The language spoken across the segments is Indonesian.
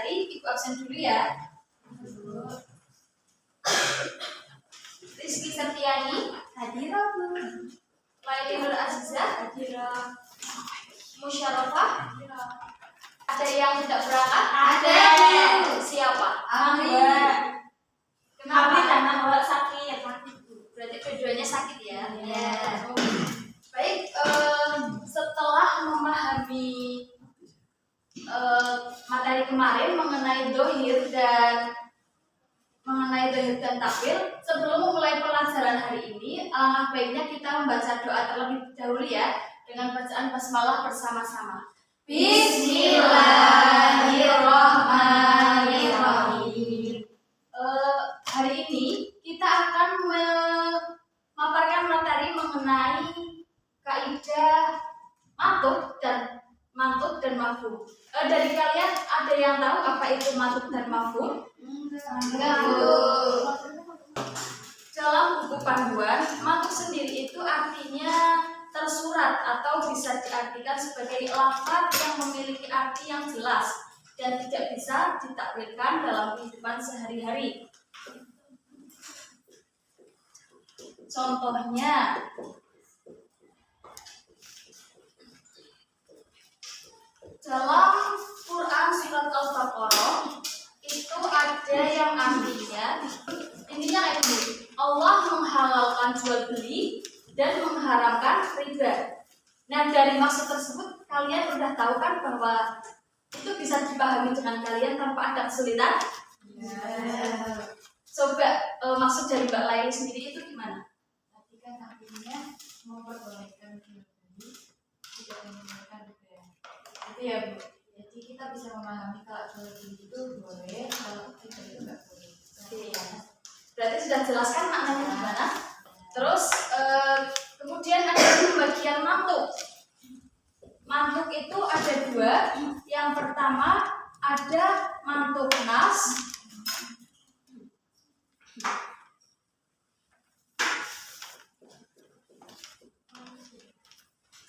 hari, Ibu absen dulu ya. Rizky Septiani Hadirah Bu. Laili Nur Aziza Hadirah. Musyarofa. Ada yang tidak berangkat? Ada. Siapa? Amri. Kenapa? Karena awak sakit Bu. Berarti keduanya sakit ya? Iya. Baik, setelah memahami materi kemarin mengenai dohir dan takwil, sebelum memulai pelajaran hari ini, alangkah baiknya kita membaca doa terlebih dahulu ya, dengan bacaan basmalah bersama-sama. Bismillahirrahmanirrahim. Hari ini kita akan memaparkan materi mengenai kaidah mantuk dan mafhum. Dari kalian ada yang tahu apa itu mantuk dan mafhum? Enggak, Bu. Dalam buku panduan, mantuk sendiri itu artinya tersurat atau bisa diartikan sebagai lafaz yang memiliki arti yang jelas dan tidak bisa ditakwilkan dalam kehidupan sehari-hari. Contohnya, dalam Quran surat Al-Baqarah itu ada yang artinya intinya kayak gini, Allah menghalalkan jual beli dan mengharamkan riba. Nah, dari maksud tersebut kalian udah tahu kan bahwa itu bisa dipahami dengan kalian tanpa ada kesulitan? Coba maksud dari Mbak Laili sendiri itu gimana? Tadi kan artinya memperbolehkan jual beli, tidak menggunakan riba. Itu ya Bu. Jadi kita bisa memahami kalau jual beli itu boleh, kalau riba itu nggak boleh. Berarti sudah jelaskan maknanya gimana? Terus kemudian ada pembagian mantuk. Mantuk itu ada dua. Yang pertama ada mantuk nas.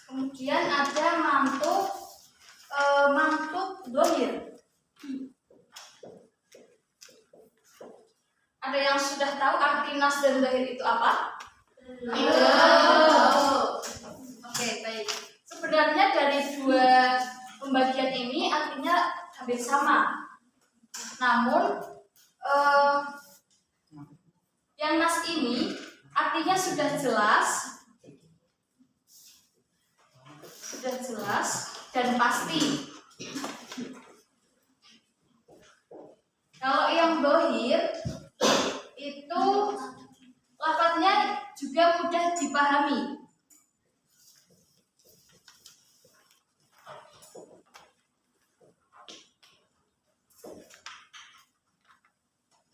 Kemudian ada mantuk dohir. Ada yang sudah tahu arti nas dan dohir itu apa? Oke, baik. Sebenarnya dari dua pembagian ini artinya hampir sama. Namun yang nas ini artinya sudah jelas dan pasti. Kalau yang dohir itu lafadznya juga mudah dipahami.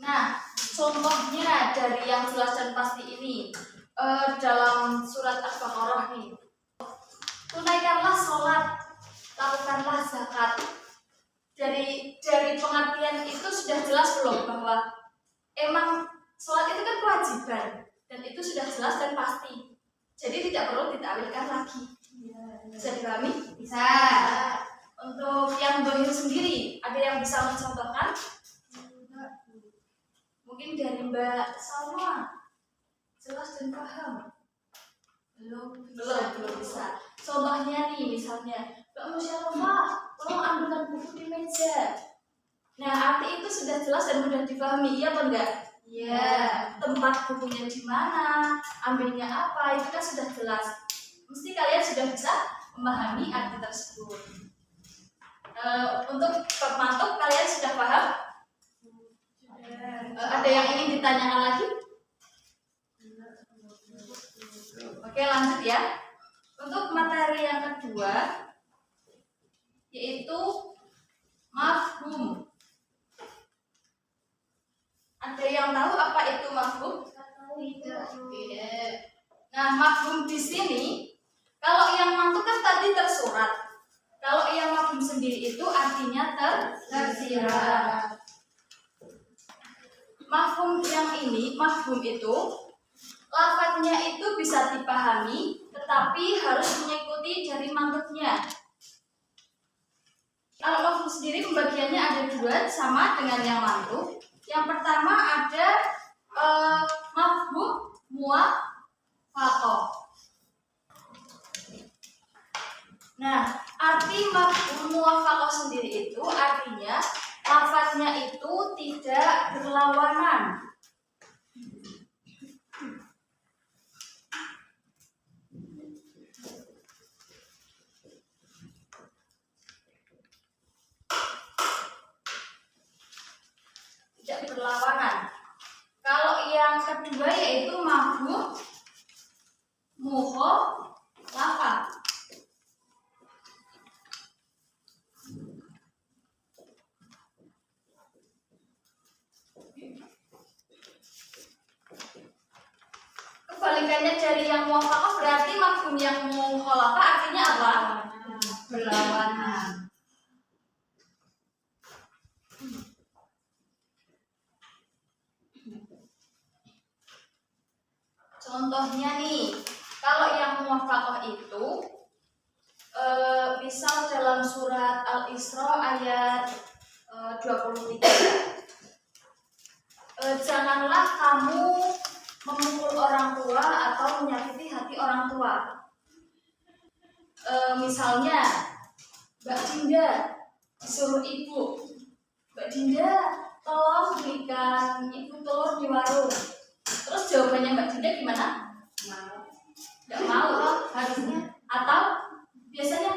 Nah, contohnya dari yang jelas dan pasti ini dalam surat Al-Baqarah nih. Tunaikanlah sholat, lakukanlah zakat. Dari pengertian itu sudah jelas belum bahwa emang sholat itu kan kewajiban dan itu sudah jelas dan pasti. Jadi tidak perlu ditakwilkan lagi. Bisa dipahami? Bisa. Untuk yang dohir sendiri, ada yang bisa mencontohkan? Mungkin dari Mbak Salma. Jelas dan paham? Belum bisa. Contohnya nih, misalnya Mbak Musyarofa, tolong ambilkan buku di meja. Nah, arti itu sudah jelas dan mudah dipahami, iya atau enggak? Iya. Tempat bukunya di mana, ambilnya apa, itu kan sudah jelas. Mesti kalian sudah bisa memahami arti tersebut. Untuk bab mantuk kalian sudah paham? Ada yang ingin ditanyakan lagi? Oke, lanjut ya. Untuk materi yang kedua yaitu mafhum. Ada yang tahu apa itu mafhum? Tidak. Nah, mafhum di sini kalau yang mantuk kan tadi tersurat. Kalau yang mafhum sendiri itu artinya tersirat. Mafhum itu lafadznya itu bisa dipahami, tetapi harus mengikuti dari mantuknya. Kalau mafhum sendiri pembagiannya ada dua, sama dengan yang mantuk. Yang pertama ada mafhum muwafaqah. Nah, arti mafhum muwafaqah sendiri itu artinya lafaznya itu tidak berlawanan. Tidak berlawanan. Kalau yang kedua yaitu mafhum mukhalafah. Kebalikannya dari yang muwafaqah berarti mafhum yang mukhalafah artinya apa? Berlawanan. Contohnya nih, kalau yang muwafaqah itu misal dalam surat Al-Isra ayat 23, janganlah kamu memukul orang tua atau menyakiti hati orang tua. Misalnya Mbak Dinda disuruh ibu, Mbak Dinda tolong belikan ibu telur di warung. Terus jawabannya Mbak Dinda gimana? Nggak mau, harusnya. Atau biasanya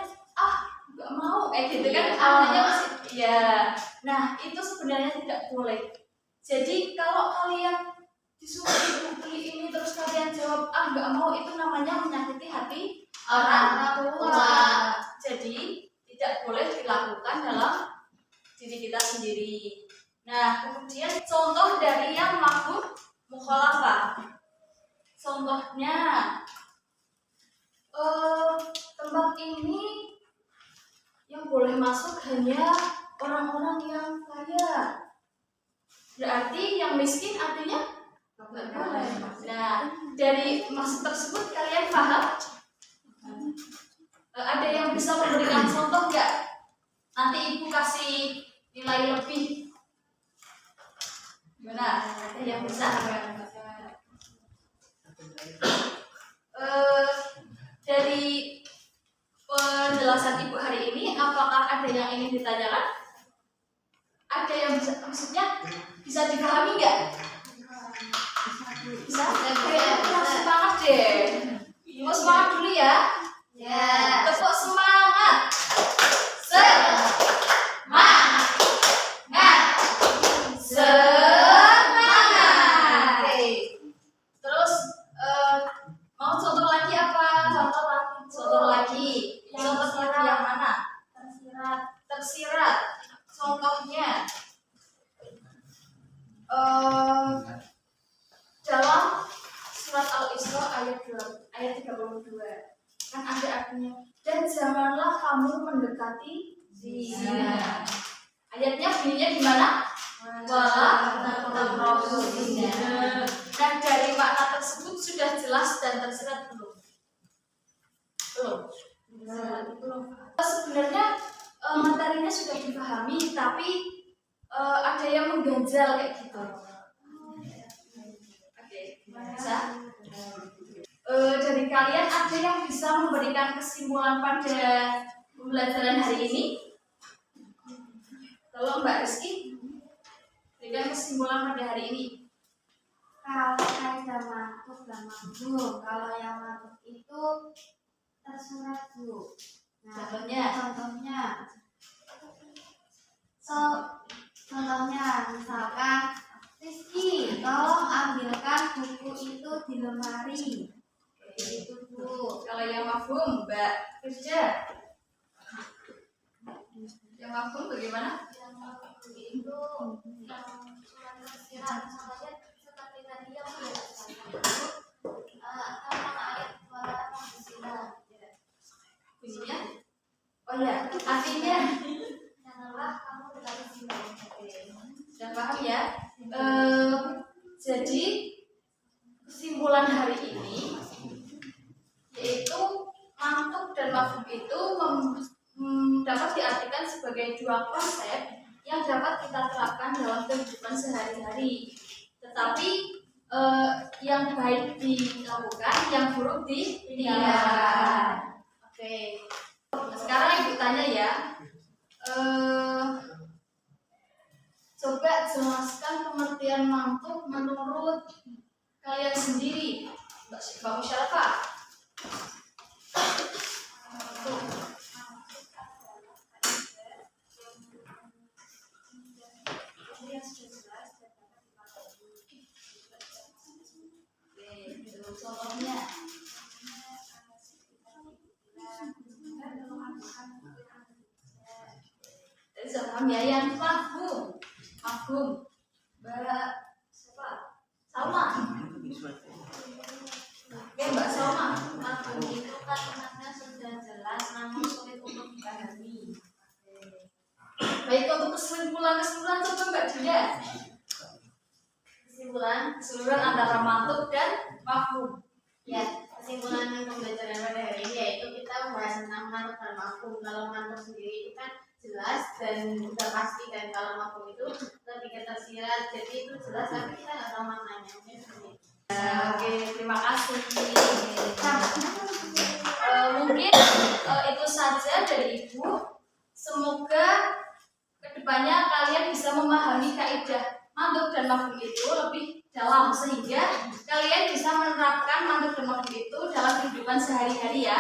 nggak mau, gitu kan? Awalnya masih iya. Nah, itu sebenarnya tidak boleh. Jadi kalau kalian disuruh ibu beli ini terus kalian jawab nggak mau, itu namanya menyakiti hati orang tua. Jadi tidak boleh dilakukan dalam diri kita sendiri. Nah, kemudian contoh dari yang mafhum mukhalafah. Contohnya tempat ini yang boleh masuk hanya orang-orang yang kaya. Berarti yang miskin artinya nggak boleh. Nah, dari maksud tersebut kalian paham? Ada yang bisa memberikan contoh nggak? Nanti ibu kasih nilai lebih. Gimana? Ada yang bisa? Dari penjelasan ibu hari ini, apakah ada yang ingin ditanyakan? Ada yang bisa, maksudnya bisa dipahami nggak? Bisa? Semangat deh. Mau semangat dulu ya? Ya. Tepuk semangat. Semangat. Semangat. Oke. Terus mau contoh lagi apa? Contoh lagi. Contoh lagi yang mana? Tersirat. Contohnya dalam surat Al-Isra ayat 32 kan ada artinya, dan janganlah kamu mendekati zina. Ayatnya bunyinya gimana? Wala taqrabu zina. Nah, dari makna tersebut sudah jelas dan tersirat belum? Belum. Sebenarnya materinya sudah dipahami, tapi ada yang mengganjal kayak gitu. Oke, bisa? Dari kalian ada yang bisa memberikan kesimpulan pada pembelajaran hari ini? Tolong Mbak Rizky berikan kesimpulan pada hari ini. Kalau kaidah mantuk dan mafhum, kalau yang mantuk itu tersurat Bu. Nah, contohnya misalkan Rizky, tolong ambilkan buku itu di lemari. Itu Bu. Kalau yang mafhum Mbak Firja, yang mafhum bagaimana? Yang mafhum itu yang surat tersirat, contohnya seperti tadi yang sudah disebut tentang ayat wala taqrabu. Bunyinya? Oh ya, artinya Janganlah kamu dekati zina. sudah paham ya? Jadi kesimpulan hari ini yaitu mantuk dan mafhum itu dapat diartikan sebagai dua konsep yang dapat kita terapkan dalam kehidupan sehari-hari. Tetapi yang baik dilakukan, yang buruk ditinggalkan. Oke. Sekarang ibu tanya ya. Coba jelaskan pengertian mantuk menurut kalian sendiri. Mbak Musyarakah. Contohnya ya yang mafhum Mbak siapa? Salma. Oke Mbak Salma. Mafhum itu kan maknanya sudah jelas namun sulit untuk dipahami. Baik, untuk kesimpulan coba Mbak Dinda. Kesimpulan antara mantuk dan mafhum. Ya, kesimpulan pembelajaran pada hari ini yaitu kita membahas tentang mantuk dan mafhum. Kalau mantuk sendiri itu kan jelas dan udah pasti, dan kalau mafhum itu lebih ketersirat, jadi itu jelas tapi kita nggak tahu maknanya. Oke, terima kasih. Mungkin itu saja dari Ibu. Semoga kedepannya kalian bisa memahami kaidah mantuk dan mafhum itu lebih dalam sehingga kalian bisa menerapkan mantuk dan mafhum itu dalam kehidupan sehari-hari ya.